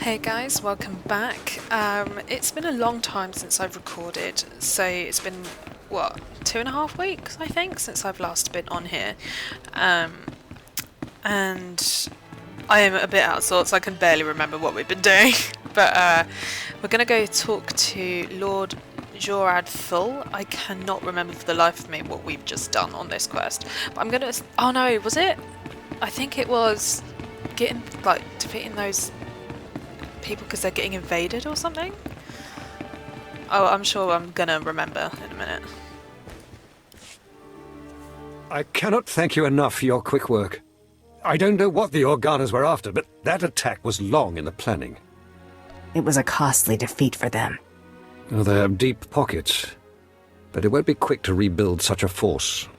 Hey guys, welcome back. It's been a long time since I've recorded, so it's been, what, 2.5 weeks, I think, since I've last been on here. And I am a bit out of sorts, I can barely remember what we've been doing. But we're going to go talk to Lord Thal. I cannot remember for the life of me what we've just done on this quest. But I'm going to... Oh no, was it? I think it was getting, defeating those people because they're getting invaded or something? Oh, I'm sure I'm gonna remember in a minute. I cannot thank you enough for your quick work. I don't know what the Organas were after, but that attack was long in the planning. It was a costly defeat for them. Well, they have deep pockets, but it won't be quick to rebuild such a force.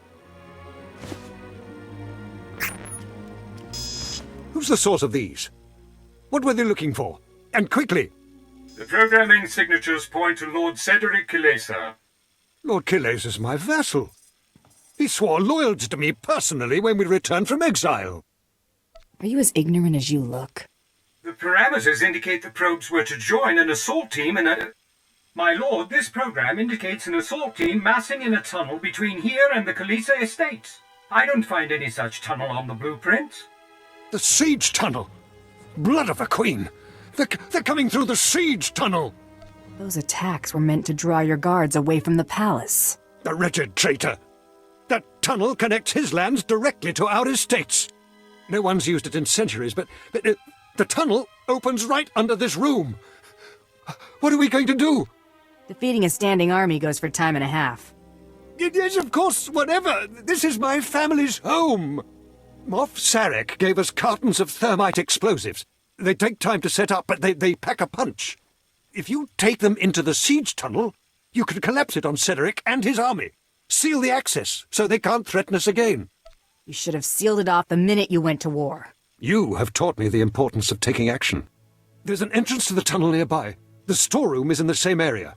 Who's the source of these? What were they looking for? And quickly! The programming signatures point to Lord Cedric Kilesa. Lord Kilesa is my vassal. He swore loyalty to me personally when we returned from exile. Are you as ignorant as you look? The parameters indicate the probes were to join an assault team in a... My lord, this program indicates an assault team massing in a tunnel between here and the Kilesa estates. I don't find any such tunnel on the blueprint. The siege tunnel! Blood of a queen! They're coming through the siege tunnel! Those attacks were meant to draw your guards away from the palace. The wretched traitor! That tunnel connects his lands directly to our estates. No one's used it in centuries, but the tunnel opens right under this room. What are we going to do? Defeating a standing army goes for time and a half. Yes, of course, whatever. This is my family's home. Moff Sarek gave us cartons of thermite explosives. They take time to set up, but they pack a punch. If you take them into the siege tunnel, you can collapse it on Cedric and his army. Seal the access, so they can't threaten us again. You should have sealed it off the minute you went to war. You have taught me the importance of taking action. There's an entrance to the tunnel nearby. The storeroom is in the same area.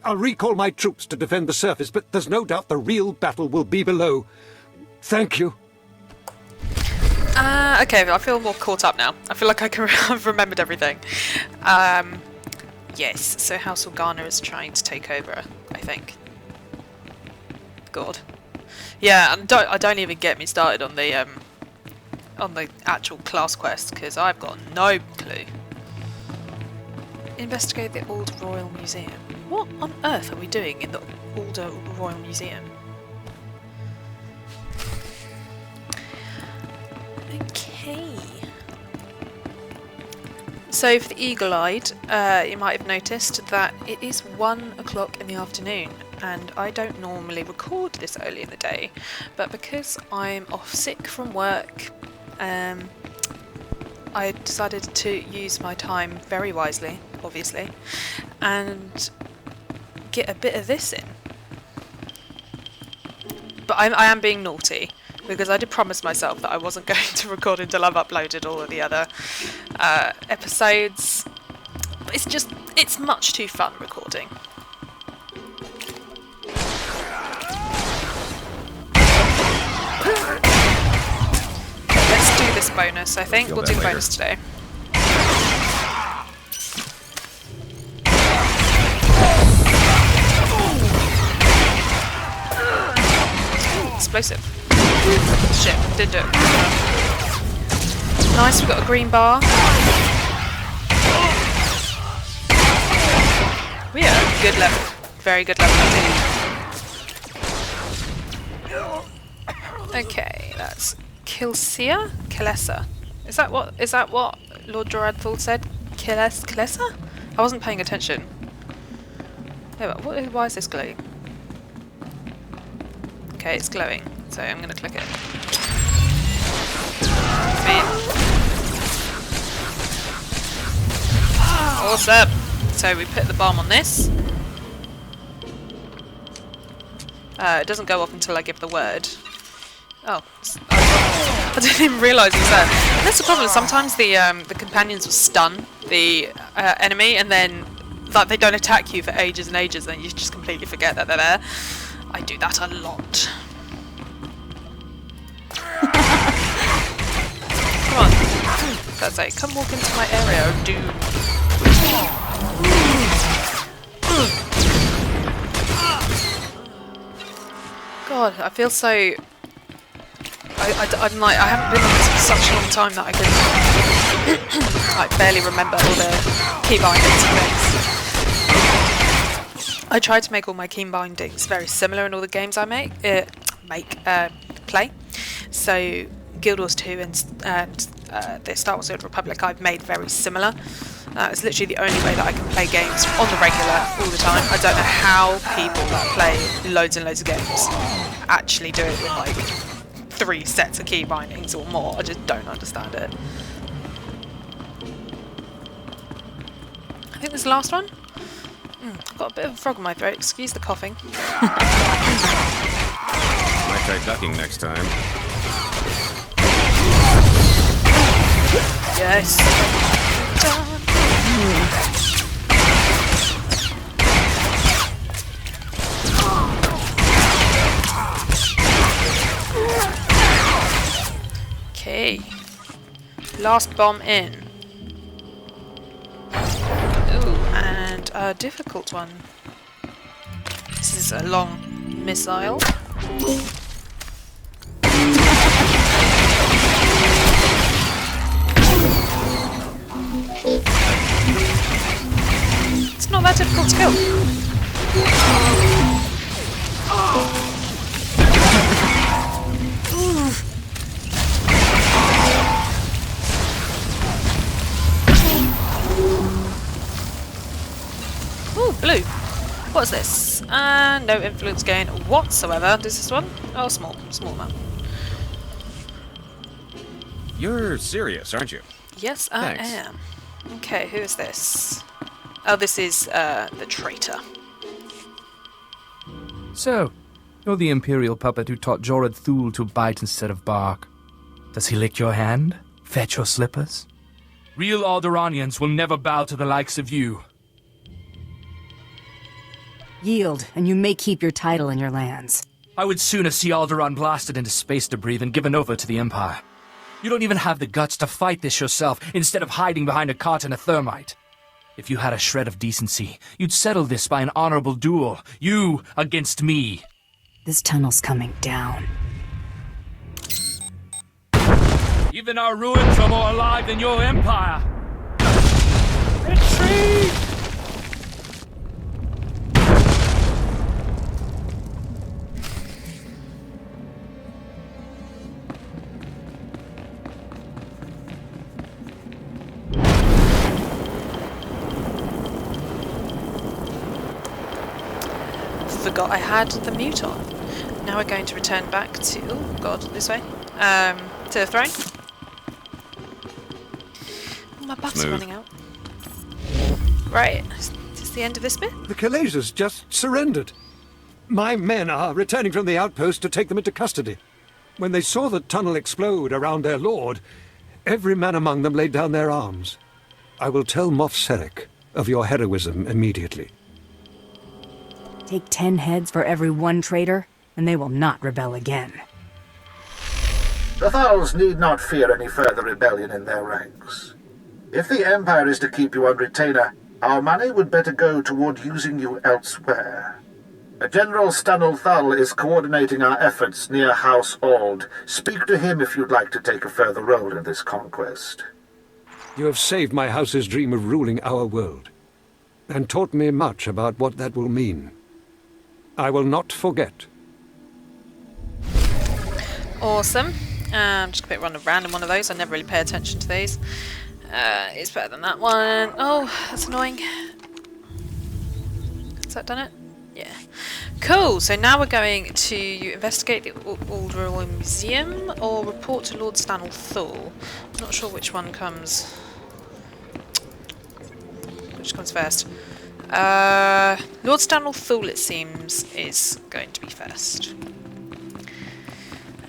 I'll recall my troops to defend the surface, but there's no doubt the real battle will be below. Thank you. Okay, I feel more caught up now. I feel like I've remembered everything. Yes, so House Organa is trying to take over, I think. God. Yeah, and don't even get me started on the actual class quest, because I've got no clue. Investigate the Old Royal Museum. What on earth are we doing in the Older Royal Museum? Okay. So for the eagle-eyed, you might have noticed that it is 1 o'clock in the afternoon, and I don't normally record this early in the day, but because I'm off sick from work, I decided to use my time very wisely, obviously, and get a bit of this in. But I am being naughty, because I did promise myself that I wasn't going to record until I've uploaded all of the other episodes. But it's much too fun recording. Let's do this bonus, I think. We'll do the bonus today. Explosive. Shit, didn't do it. Nice, we've got a green bar. We are good level. Very good level indeed. Okay, that's Kilesa? Is that what Lord Thal said? Kilesa? I wasn't paying attention. Yeah, but why is this glowing? Okay, it's glowing, so I'm gonna click it. Awesome! So we put the bomb on this. It doesn't go off until I give the word. Oh, I didn't even realise it was there. And that's the problem. Sometimes the companions will stun the enemy, and then they don't attack you for ages and ages, and you just completely forget that they're there. I do that a lot. Come on. God's sake, come walk into my area of doom. God, I feel so... I'm like, I haven't been on this for such a long time that I can like barely remember all the key bindings and things. I try to make all my key bindings very similar in all the games I play. So Guild Wars 2 and the Star Wars: The Old Republic I've made very similar. It's literally the only way that I can play games on the regular all the time. I don't know how people that play loads and loads of games actually do it with like 3 sets of key bindings or more. I just don't understand it. I think this is the last one. I've got a bit of a frog in my throat. Excuse the coughing. Might try ducking next time. Yes. Okay. Last bomb in. Ooh, and a difficult one. This is a long missile. It's not that difficult to kill. Ooh, blue. What's this? No influence gain whatsoever. Does this one? Oh, small amount. You're serious, aren't you? Yes, I Thanks. am. Okay, who is this? Oh, this is the traitor. So, you're the Imperial puppet who taught Jorad Thul to bite instead of bark. Does he lick your hand? Fetch your slippers? Real Alderanians will never bow to the likes of you. Yield, and you may keep your title and your lands. I would sooner see Alderann blasted into space debris than given over to the Empire. You don't even have the guts to fight this yourself, instead of hiding behind a cart and a thermite. If you had a shred of decency, you'd settle this by an honorable duel. You against me. This tunnel's coming down. Even our ruins are more alive than your empire. Retreat! Forgot I had the mute on. Now we're going to return back to... Oh god, this way. To the throne. Oh, my butt's Smooth. running out. Right, is this the end of this bit? The Khaleesi's just surrendered. My men are returning from the outpost to take them into custody. When they saw the tunnel explode around their lord, every man among them laid down their arms. I will tell Moff Sarek of your heroism immediately. Take 10 heads for every 1 traitor, and they will not rebel again. The Thals need not fear any further rebellion in their ranks. If the Empire is to keep you on retainer, our money would better go toward using you elsewhere. General Stanul Thal is coordinating our efforts near House Ald. Speak to him if you'd like to take a further role in this conquest. You have saved my house's dream of ruling our world, and taught me much about what that will mean. I will not forget. Awesome. Just going to run a random one of those. I never really pay attention to these. It's better than that one. Oh, that's annoying. Has that done it? Yeah. Cool. So now we're going to investigate the Alderann Museum or report to Lord Stanul Thal. I'm not sure which one comes. Which comes first? Lord Stanul Thal, it seems, is going to be first.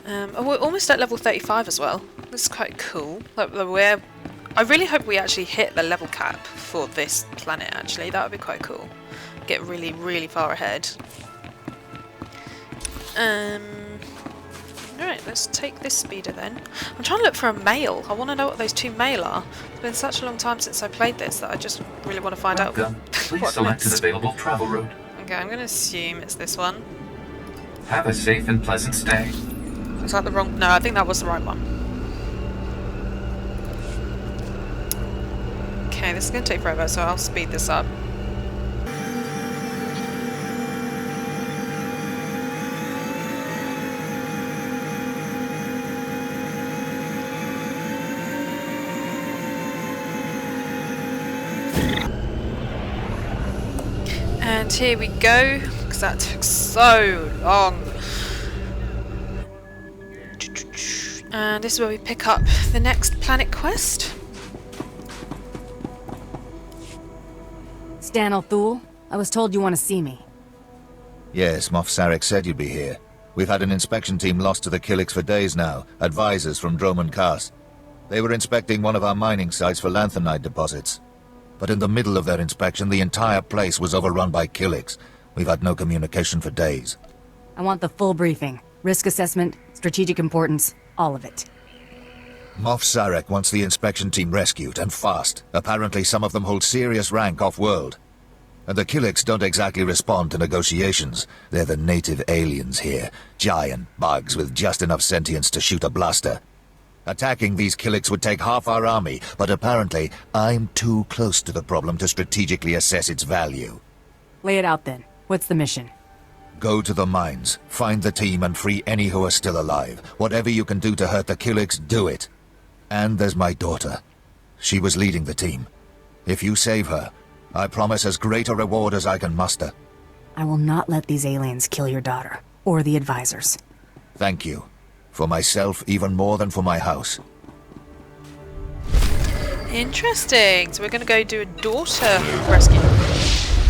Oh, we're almost at level 35 as well. This is quite cool. Like, I really hope we actually hit the level cap for this planet, actually. That would be quite cool. Get really, really far ahead. Alright, let's take this speeder then. I'm trying to look for a male. I want to know what those 2 male are. It's been such a long time since I played this that I just really want to find out Please what select an next. available travel route. Okay, I'm going to assume it's this one. Have a safe and pleasant stay. Was that the wrong... No, I think that was the right one. Okay, this is going to take forever, so I'll speed this up. And here we go, because that took so long. And this is where we pick up the next planet quest. Stanel Thal, I was told you want to see me. Yes, Moff Sarek said you'd be here. We've had an inspection team lost to the Killiks for days now, advisors from Droman Kars. They were inspecting one of our mining sites for lanthanide deposits. But in the middle of their inspection, the entire place was overrun by Killiks. We've had no communication for days. I want the full briefing. Risk assessment, strategic importance, all of it. Moff Sarek wants the inspection team rescued, and fast. Apparently some of them hold serious rank off-world. And the Killiks don't exactly respond to negotiations. They're the native aliens here. Giant bugs with just enough sentience to shoot a blaster. Attacking these Killiks would take half our army, but apparently I'm too close to the problem to strategically assess its value. Lay it out then. What's the mission? Go to the mines, find the team and free any who are still alive. Whatever you can do to hurt the Killiks, do it. And there's my daughter. She was leading the team. If you save her, I promise as great a reward as I can muster. I will not let these aliens kill your daughter, or the advisors. Thank you. For myself, even more than for my house. Interesting. So we're going to go do a daughter rescue.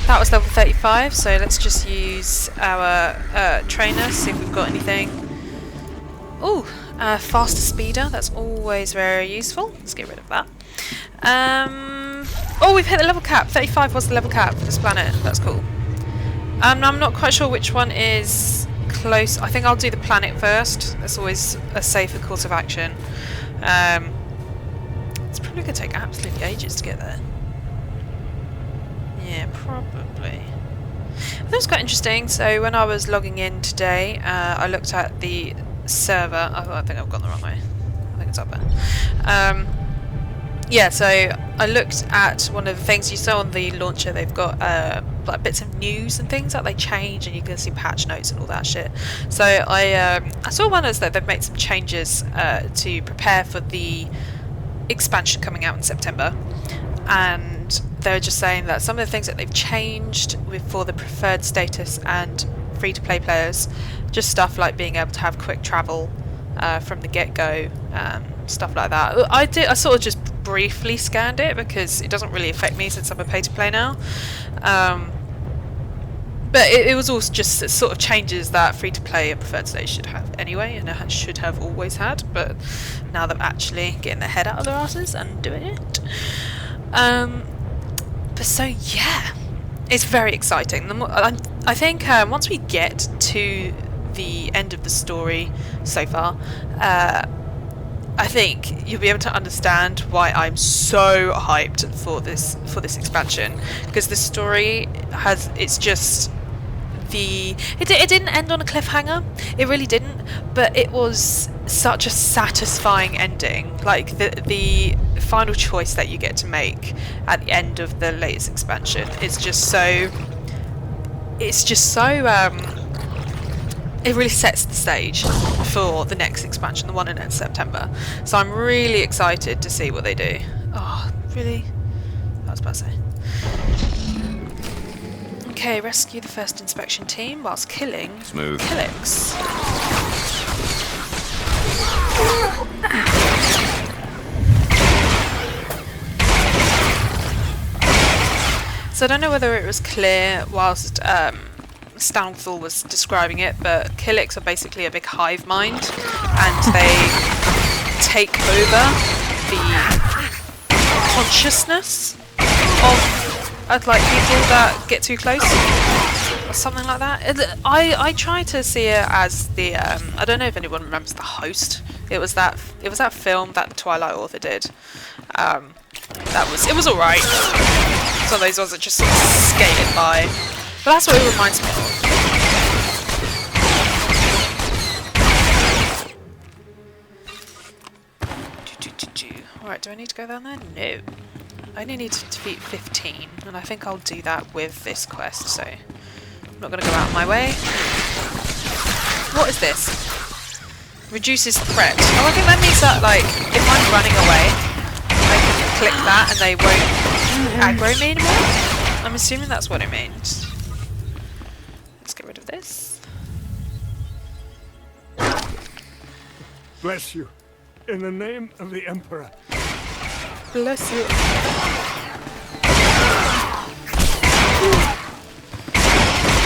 That was level 35, so let's just use our trainer, see if we've got anything. Ooh, faster speeder. That's always very useful. Let's get rid of that. Oh, we've hit the level cap. 35 was the level cap for this planet. That's cool. I'm not quite sure which one is close. I think I'll do the planet first. That's always a safer course of action. It's probably going to take absolutely ages to get there. Yeah, probably. That was quite interesting. So when I was logging in today, I looked at the server. I think I've gone the wrong way. I think it's up there. Yeah, so I looked at one of the things you saw on the launcher. They've got like bits of news and things that they change, and you can see patch notes and all that shit. So I saw one as that they've made some changes to prepare for the expansion coming out in September, and they're just saying that some of the things that they've changed for the preferred status and free-to-play players, just stuff like being able to have quick travel from the get-go, stuff like that. I sort of just briefly scanned it because it doesn't really affect me since I'm a pay-to-play now. But it was also just sort of changes that free-to-play and preferred stage should have anyway, and it should have always had, but now they're actually getting their head out of their asses and doing it. But so yeah, it's very exciting. I think once we get to the end of the story so far, I think you'll be able to understand why I'm so hyped for this expansion, because the story it's just it didn't end on a cliffhanger. It really didn't, but it was such a satisfying ending. Like the final choice that you get to make at the end of the latest expansion is just so. It really sets the stage for the next expansion, the one in September. So I'm really excited to see what they do. Oh, really? I was about to say. Okay, rescue the first inspection team whilst killing Smooth. Killiks. So I don't know whether it was clear whilst Stanel was describing it, but Killiks are basically a big hive mind, and they take over the consciousness of like people that get too close. or something like that. I try to see it as the I don't know if anyone remembers The Host. It was that film that the Twilight author did. It was alright. It's one of those ones that just sort of skated by. But that's what it reminds me of. Alright, do I need to go down there? No. I only need to defeat 15, and I think I'll do that with this quest, so I'm not going to go out of my way. What is this? Reduces threat. Oh, I think that means that, like, if I'm running away, I can click that and they won't aggro me anymore. I'm assuming that's what it means. Let's get rid of this. Bless you. In the name of the Emperor. Bless you.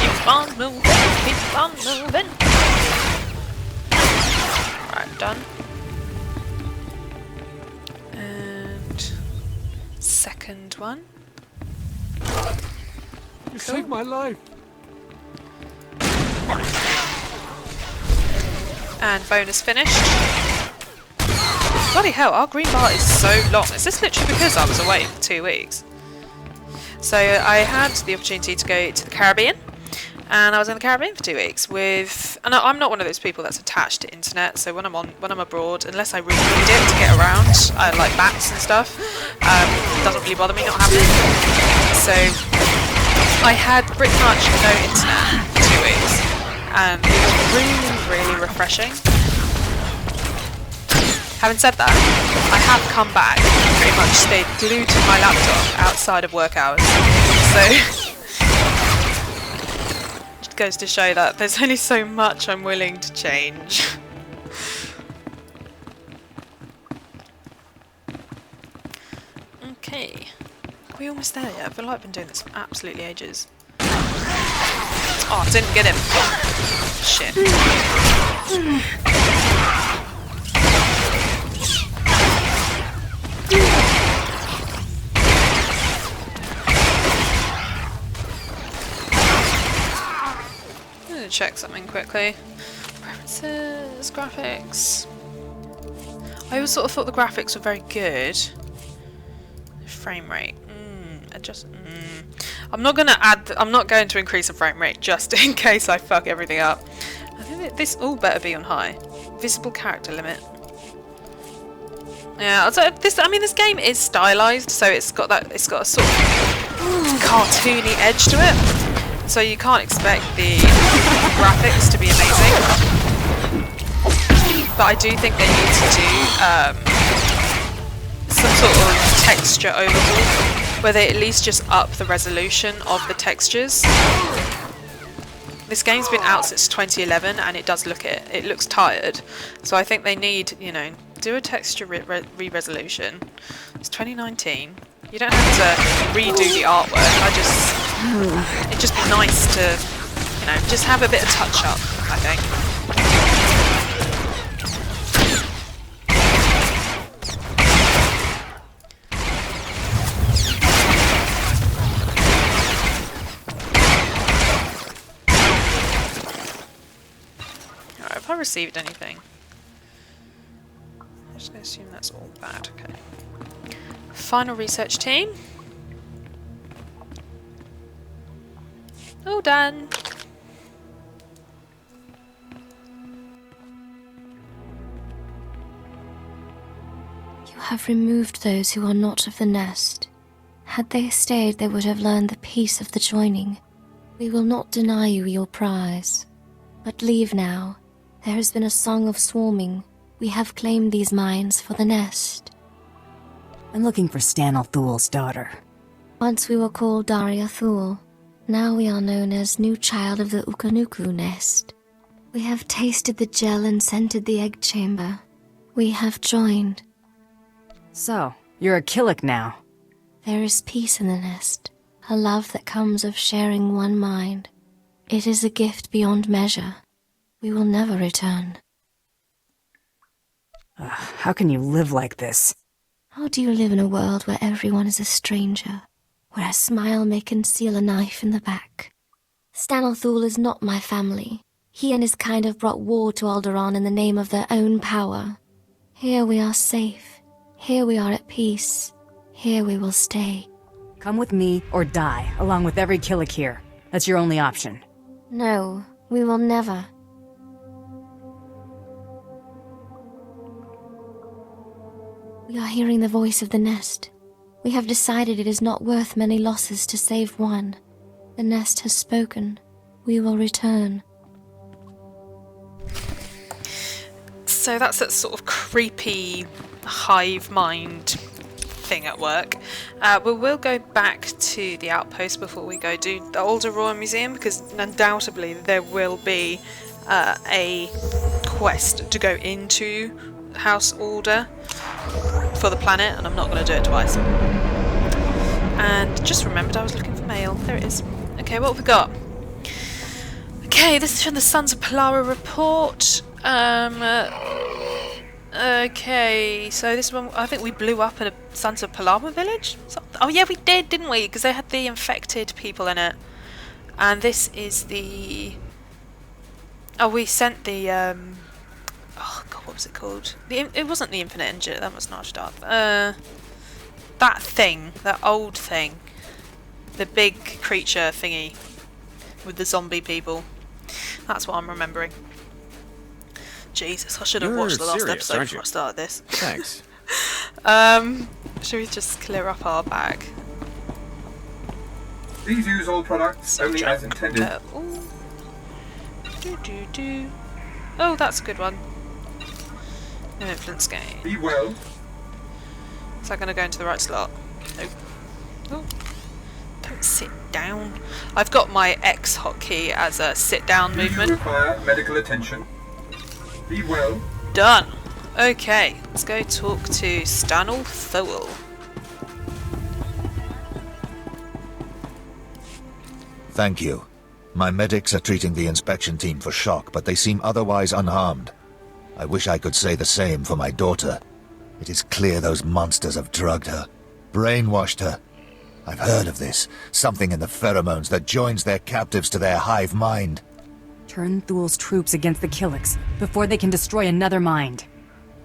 Keep on moving, keep on moving. Right, done. And second one. You saved my life. And bonus finished. Bloody hell, our green bar is so long. Is this literally because I was away for 2 weeks? So I had the opportunity to go to the Caribbean, and I was in the Caribbean for 2 weeks with. And I'm not one of those people that's attached to internet. So when I'm abroad, unless I really need it to get around, like maps and stuff, it doesn't really bother me not having it. So I had pretty much no internet for 2 weeks, and it was really, really refreshing. Having said that, I have come back and pretty much stayed glued to my laptop outside of work hours. So it goes to show that there's only so much I'm willing to change. Okay. Are we almost there yet? I feel like I've been doing this for absolutely ages. Oh, I didn't get him. Shit. I'm gonna check something quickly. Preferences, graphics. I always sort of thought the graphics were very good. Frame rate. I'm not going to increase the frame rate just in case I fuck everything up. I think that this all better be on high. Visible character limit. Yeah, so this game is stylized, so it's got a sort of cartoony edge to it. So you can't expect the graphics to be amazing. But I do think they need to do some sort of texture overhaul, where they at least just up the resolution of the textures. This game's been out since 2011 and it does it looks tired. So I think they need, do a texture re-resolution. It's 2019. You don't have to redo the artwork. It'd just be nice to, just have a bit of touch up, I think. Alright, have I received anything? I'm just going to assume that's all bad, okay. Final research team. All done. You have removed those who are not of the nest. Had they stayed, they would have learned the peace of the joining. We will not deny you your prize. But leave now. There has been a song of swarming. We have claimed these mines for the nest. I'm looking for Stanel Thul's daughter. Once we were called Daria Thul. Now we are known as New Child of the Ukanuku Nest. We have tasted the gel and scented the egg chamber. We have joined. So, you're a Killick now. There is peace in the nest, a love that comes of sharing one mind. It is a gift beyond measure. We will never return. How can you live like this? How do you live in a world where everyone is a stranger? Where a smile may conceal a knife in the back? Thal is not my family. He and his kind have brought war to Alderann in the name of their own power. Here we are safe. Here we are at peace. Here we will stay. Come with me or die, along with every Killick here. That's your only option. No, we will never. We are hearing the voice of the nest. We have decided it is not worth many losses to save one. The nest has spoken. We will return. So that's that sort of creepy hive mind thing at work. We will go back to the outpost before we go do the Alderann Museum, because undoubtedly there will be a quest to go into House Order for the planet, and I'm not going to do it twice. And just remembered I was looking for mail. There it is. Okay, what have we got? Okay, this is from the Sons of Palara report. Okay, so this one, I think we blew up at a Sons of Palara village? Oh yeah, we did, didn't we? Because they had the infected people in it. And this is the... Oh, we sent the... Oh god, what was it called? It wasn't the Infinite Engine, that was not Darth. That thing, that old thing. The big creature thingy with the zombie people. That's what I'm remembering. Jesus, I should have watched the last episode before I started this. Thanks. Should we just clear up our bag? Please use all products only as intended. Oh, that's a good one. No influence gain. Be well. Is that going to go into the right slot? Nope. Oh. Don't sit down. I've got my X hotkey as a sit down movement. Do you require medical attention? Be well. Done. Okay, let's go talk to Thal. Thank you. My medics are treating the inspection team for shock, but they seem otherwise unharmed. I wish I could say the same for my daughter. It is clear those monsters have drugged her, brainwashed her. I've heard of this. Something in the pheromones that joins their captives to their hive mind. Turn Thul's troops against the Killicks before they can destroy another mind.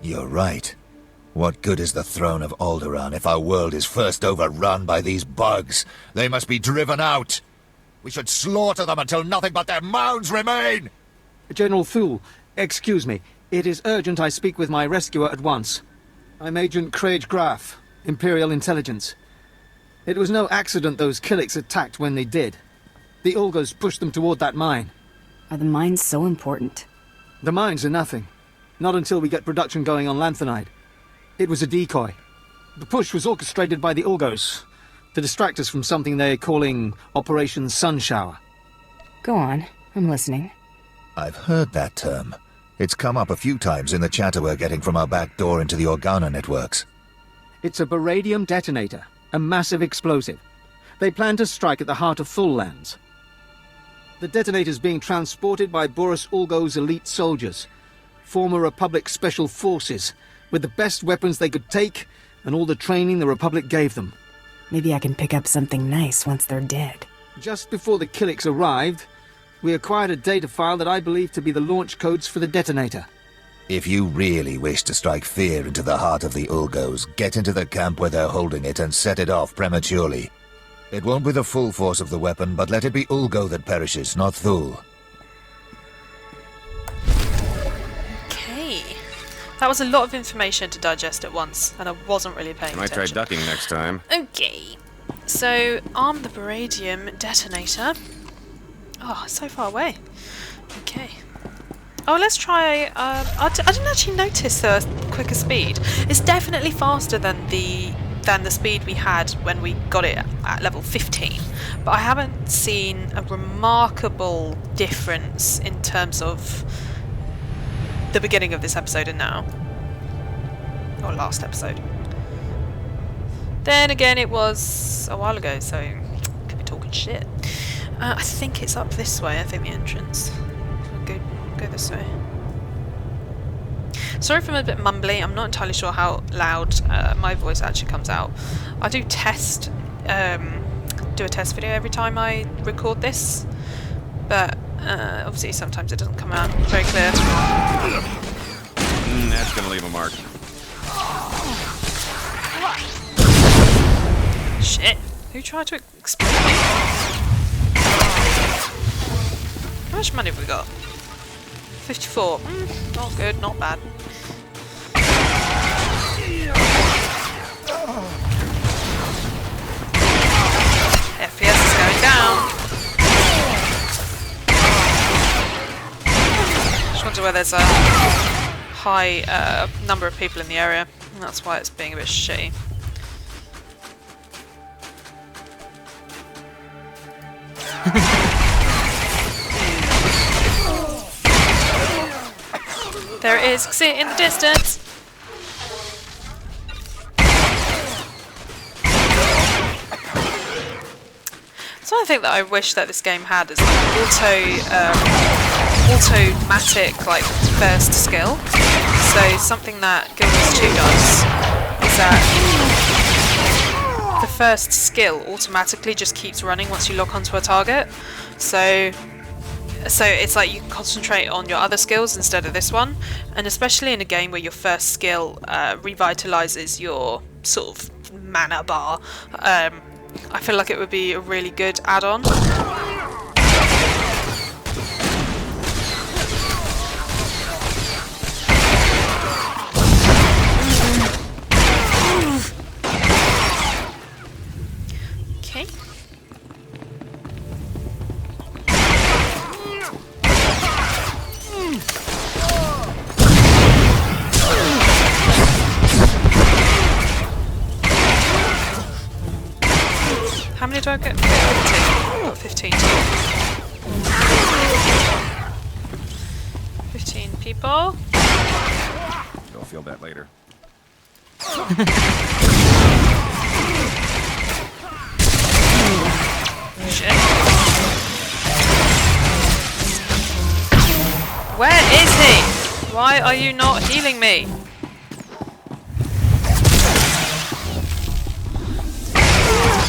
You're right. What good is the throne of Alderann if our world is first overrun by these bugs? They must be driven out. We should slaughter them until nothing but their mounds remain! General Thal, excuse me. It is urgent I speak with my rescuer at once. I'm Agent Craig Graff, Imperial Intelligence. It was no accident those Killicks attacked when they did. The Ulgos pushed them toward that mine. Are the mines so important? The mines are nothing. Not until we get production going on lanthanide. It was a decoy. The push was orchestrated by the Ulgos to distract us from something they're calling Operation Sunshower. Go on, I'm listening. I've heard that term. It's come up a few times in the chatter we're getting from our back door into the Organa networks. It's a baradium detonator, a massive explosive. They plan to strike at the heart of Thal lands. The detonator's being transported by Boris Ulgo's elite soldiers, former Republic Special Forces, with the best weapons they could take and all the training the Republic gave them. Maybe I can pick up something nice once they're dead. Just before the Killicks arrived, we acquired a data file that I believe to be the launch codes for the detonator. If you really wish to strike fear into the heart of the Ulgos, get into the camp where they're holding it and set it off prematurely. It won't be the full force of the weapon, but let it be Ulgo that perishes, not Thal. Okay. That was a lot of information to digest at once, and I wasn't really paying Might attention. try ducking next time. Okay. So, arm the baradium detonator. Oh, it's so far away. Okay. Oh, let's try... I didn't actually notice the quicker speed. It's definitely faster than the speed we had when we got it at level 15. But I haven't seen a remarkable difference in terms of the beginning of this episode and now. Or last episode. Then again, it was a while ago, so could be talking shit. I think it's up this way. I think the entrance. Go this way. Sorry if I'm a bit mumbly. I'm not entirely sure how loud my voice actually comes out. I do a test video every time I record this, but obviously sometimes it doesn't come out very clear. That's gonna leave a mark. Shit! Who tried to explode me? How much money have we got? 54. Not good, not bad. FPS is going down. Just wonder where there's a high number of people in the area. And that's why it's being a bit shitty. There it is, see it in the distance. So I think that I wish that this game had is like automatic like first skill. So something that Guild Wars 2 does is that the first skill automatically just keeps running once you lock onto a target. So it's like you concentrate on your other skills instead of this one, and especially in a game where your first skill revitalizes your sort of mana bar, I feel like it would be a really good add-on. Okay. How many do I get? 15. I've got 15. 15 people. You'll feel that later. Shit. Where is he? Why are you not healing me?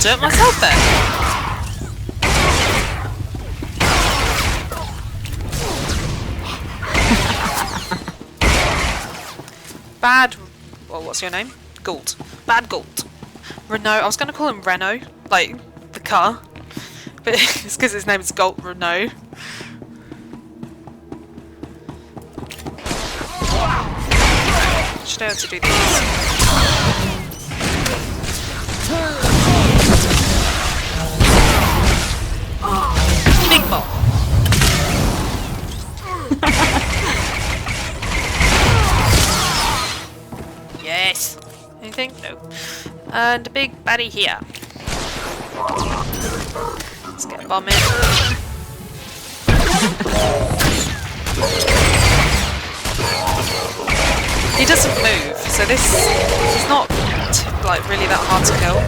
Do it myself then. Bad. Well, what's your name? Gould. Bad Gould. Renault. I was going to call him Renault, like the car, but it's because his name is Gould Renault. Should be able to do these. Big ball. Yes. Anything? No. And a big baddie here. Let's get a bomb in. He doesn't move, so this is not like really that hard to kill.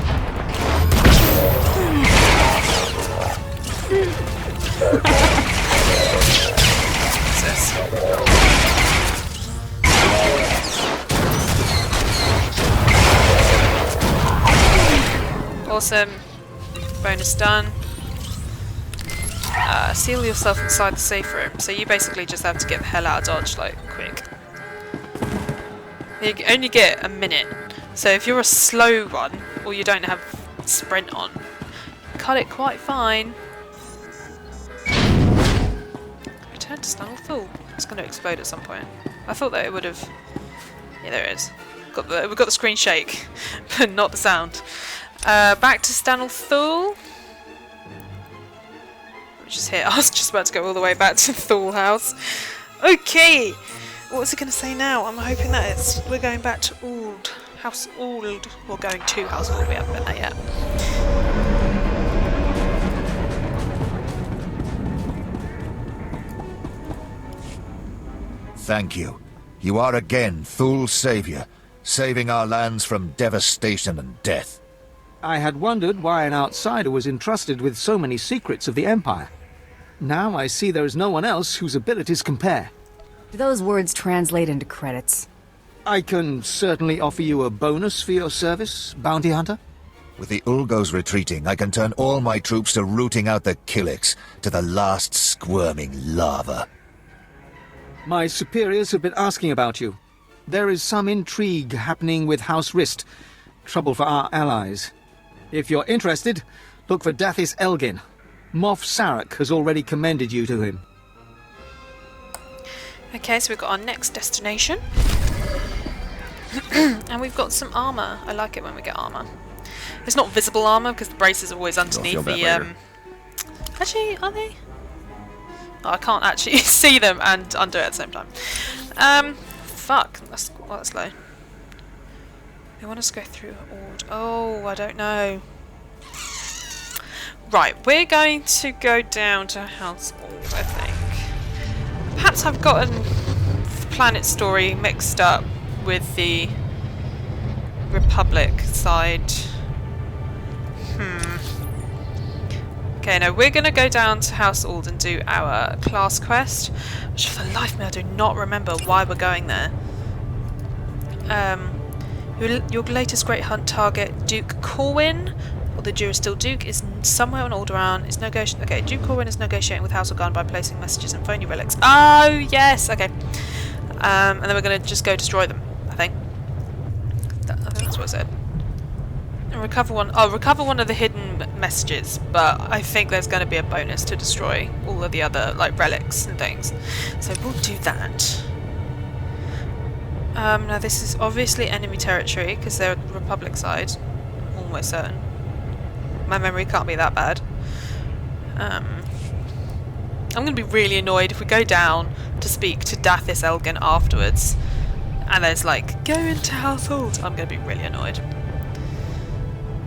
Awesome. Bonus done. Seal yourself inside the safe room. So you basically just have to get the hell out of Dodge, like, quick. You only get a minute. So if you're a slow one, or you don't have sprint on, cut it quite fine. Return to Stanley Thal. It's going to explode at some point. I thought that it would have... Yeah, there it is. We've got the screen shake, but not the sound. Back to Stanley Thal. Which is here. I was just about to go all the way back to Thal House. Okay! What's it going to say now? I'm hoping that we're going back to House Ald. We're going to House Ald. We haven't been there yet. Thank you. You are again Thul's savior, saving our lands from devastation and death. I had wondered why an outsider was entrusted with so many secrets of the Empire. Now I see there is no one else whose abilities compare. Do those words translate into credits? I can certainly offer you a bonus for your service, Bounty Hunter. With the Ulgos retreating, I can turn all my troops to rooting out the Killiks, to the last squirming larva. My superiors have been asking about you. There is some intrigue happening with House Rist. Trouble for our allies. If you're interested, look for Dathis Elgin. Moff Sarek has already commended you to him. Okay, so we've got our next destination. And we've got some armour. I like it when we get armour. It's not visible armour because the braces are always underneath the... Actually, are they? Oh, I can't actually see them and undo it at the same time. Fuck. That's low. They want us to go through Ord. Oh, I don't know. Right, we're going to go down to House Ord, I think. Perhaps I've gotten the planet story mixed up with the Republic side. Okay, no, we're going to go down to House Ord and do our class quest, which for the life of me I do not remember why we're going there. Your latest great hunt target, Duke Corwin, or the Durasteel Duke, is somewhere on Alderann. Okay, Duke Corwin is negotiating with House Organa by placing messages and phony relics. Oh, yes, okay. And then we're going to just go destroy them, I think. I think that's what I said. And recover one of the hidden messages, but I think there's going to be a bonus to destroy all of the other like relics and things. So we'll do that. Now this is obviously enemy territory because they're Republic side. I'm almost certain. My memory can't be that bad. I'm going to be really annoyed if we go down to speak to Dathis Elgin afterwards and there's like, go into House Ord. I'm going to be really annoyed.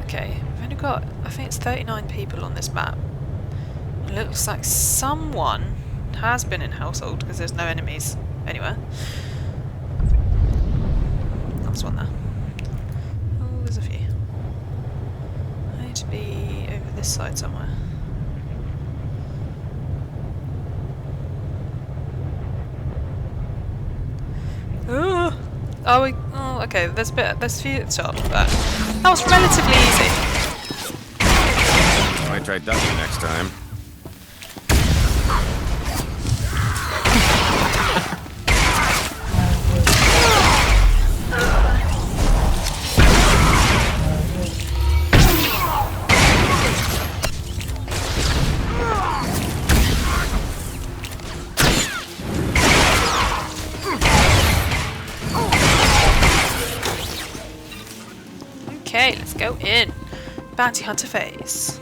Okay, we've only got, I think it's 39 people on this map. It looks like someone has been in House Ord because there's no enemies anywhere. There's one there. Oh, there's a few. I need to be over this side somewhere. Oh, oh, okay. There's a few at the top, but that was relatively easy. Might try ducking next time. Okay, let's go in. Bounty Hunter phase.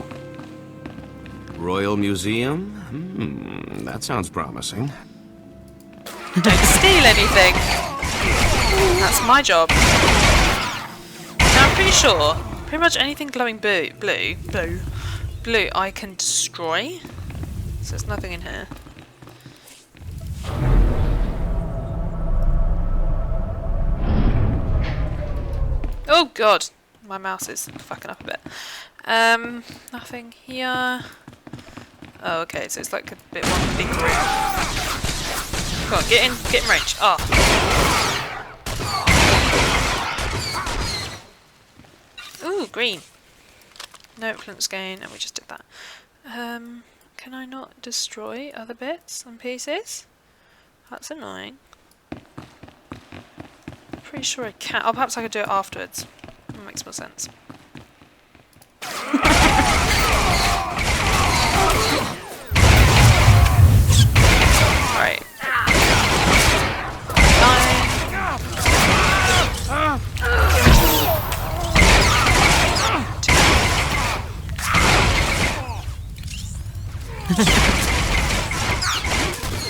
Royal Museum? That sounds promising. Don't steal anything. That's my job. Now I'm pretty sure pretty much anything glowing blue I can destroy. So there's nothing in here. Oh god, my mouse is fucking up a bit. Nothing here. Oh, okay, so it's like a bit one big room. Come on, get in range. Oh. Ooh, green. No influence gain, and we just did that. Can I not destroy other bits and pieces? That's annoying. Pretty sure I can. Oh, perhaps I could do it afterwards. That makes more sense. Right.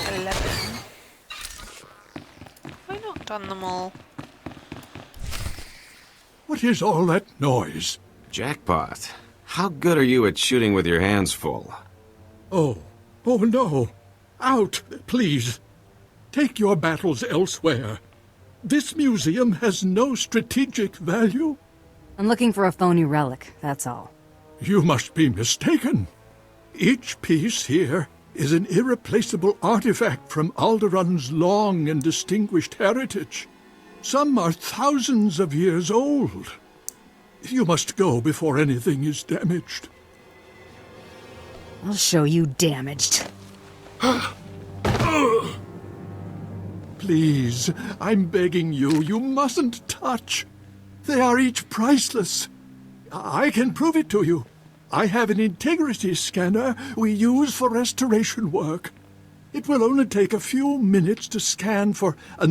11. Have I not done them all? What is all that noise? Jackpot. How good are you at shooting with your hands full? Oh no. Out, please. Take your battles elsewhere. This museum has no strategic value. I'm looking for a phony relic, that's all. You must be mistaken. Each piece here is an irreplaceable artifact from Alderann's long and distinguished heritage. Some are thousands of years old. You must go before anything is damaged. I'll show you damaged. Please, I'm begging you, you mustn't touch. They are each priceless. I can prove it to you. I have an integrity scanner we use for restoration work. It will only take a few minutes to scan for Oh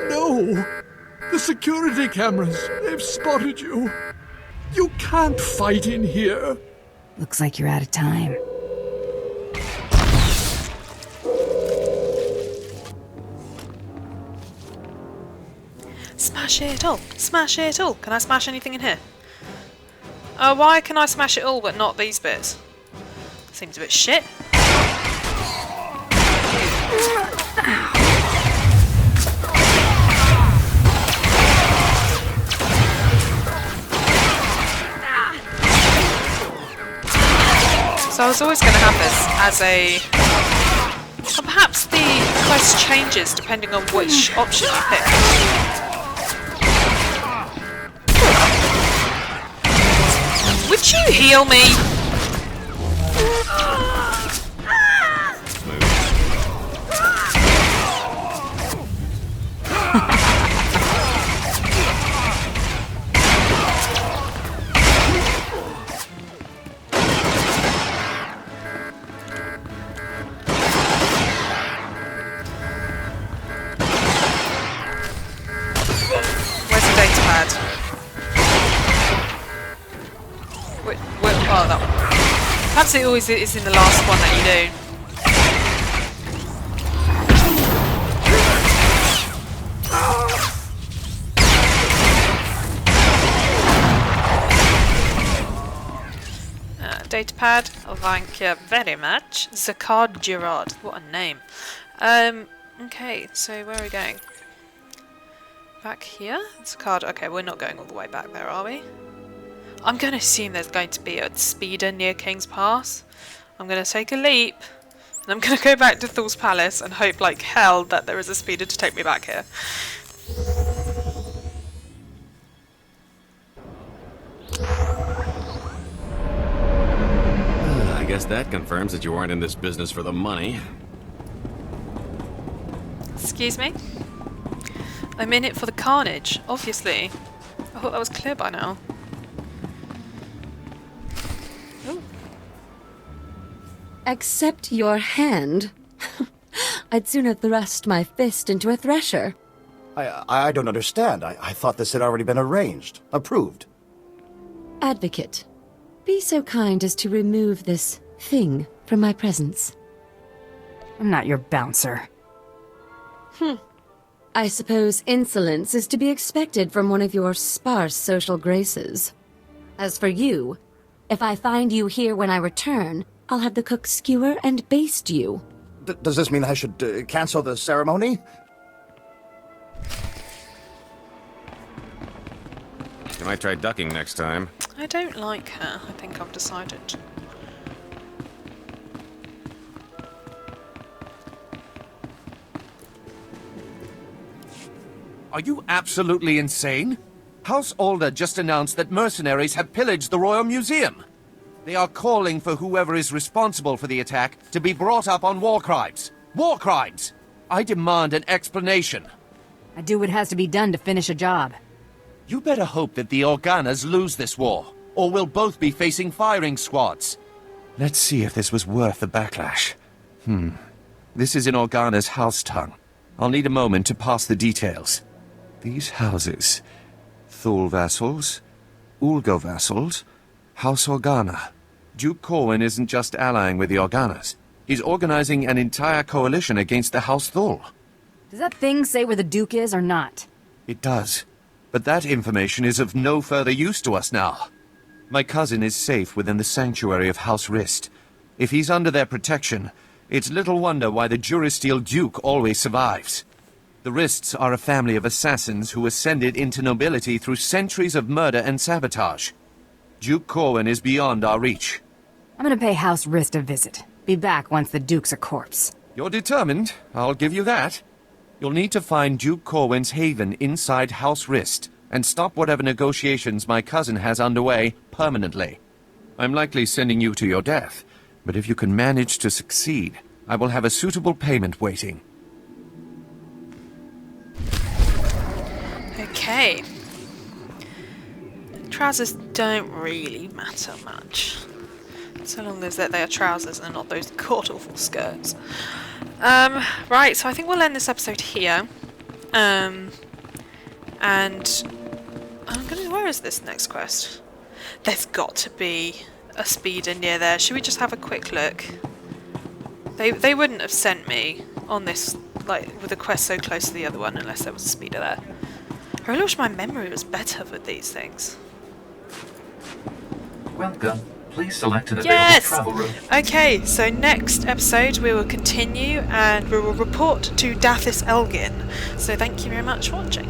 no! The security cameras, they've spotted you. You can't fight in here. Looks like you're out of time. Smash it all! Smash it all! Can I smash anything in here? Why can I smash it all but not these bits? Seems a bit shit. So I was always going to have this as a... Or perhaps the quest changes depending on which option you pick. Would you heal me? Where's the data pad? Oh, that one. Perhaps it always is in the last one that you do. Datapad, thank you very much. Zakard Gerard, what a name. Okay, so where are we going? Back here? Zakard, okay, we're not going all the way back there, are we? I'm going to assume there's going to be a speeder near King's Pass. I'm going to take a leap, and I'm going to go back to Thal's Palace and hope like hell that there is a speeder to take me back here. I guess that confirms that you aren't in this business for the money. Excuse me? I'm in it for the carnage, obviously. I thought that was clear by now. Ooh. Accept your hand? I'd sooner thrust my fist into a thresher. I don't understand. I thought this had already been arranged. Approved. Advocate, be so kind as to remove this thing from my presence. I'm not your bouncer. I suppose insolence is to be expected from one of your sparse social graces. As for you, if I find you here when I return, I'll have the cook skewer and baste you. Does this mean I should cancel the ceremony? You might try ducking next time. I don't like her, I think I've decided. Are you absolutely insane? House Alder just announced that mercenaries have pillaged the Royal Museum. They are calling for whoever is responsible for the attack to be brought up on war crimes. War crimes! I demand an explanation. I do what has to be done to finish a job. You better hope that the Organas lose this war, or we'll both be facing firing squads. Let's see if this was worth the backlash. This is in Organa's house tongue. I'll need a moment to pass the details. These houses... Thal vassals, Ulgo vassals, House Organa. Duke Corwin isn't just allying with the Organas. He's organizing an entire coalition against the House Thal. Does that thing say where the Duke is or not? It does. But that information is of no further use to us now. My cousin is safe within the sanctuary of House Rist. If he's under their protection, it's little wonder why the Durasteel Duke always survives. The Rists are a family of assassins who ascended into nobility through centuries of murder and sabotage. Duke Corwin is beyond our reach. I'm gonna pay House Rist a visit. Be back once the Duke's a corpse. You're determined, I'll give you that. You'll need to find Duke Corwin's haven inside House Rist, and stop whatever negotiations my cousin has underway permanently. I'm likely sending you to your death, but if you can manage to succeed, I will have a suitable payment waiting. Okay. Trousers don't really matter much, so long as they are trousers and not those god-awful skirts. Right, so I think we'll end this episode here. And I'm gonna. Where is this next quest? There's got to be a speeder near there. Should we just have a quick look? They wouldn't have sent me on this, like, with a quest so close to the other one unless there was a speeder there. I really wish my memory was better with these things. Welcome. Please select an available travel route. Okay, so next episode we will continue and we will report to Dathis Elgin. So thank you very much for watching.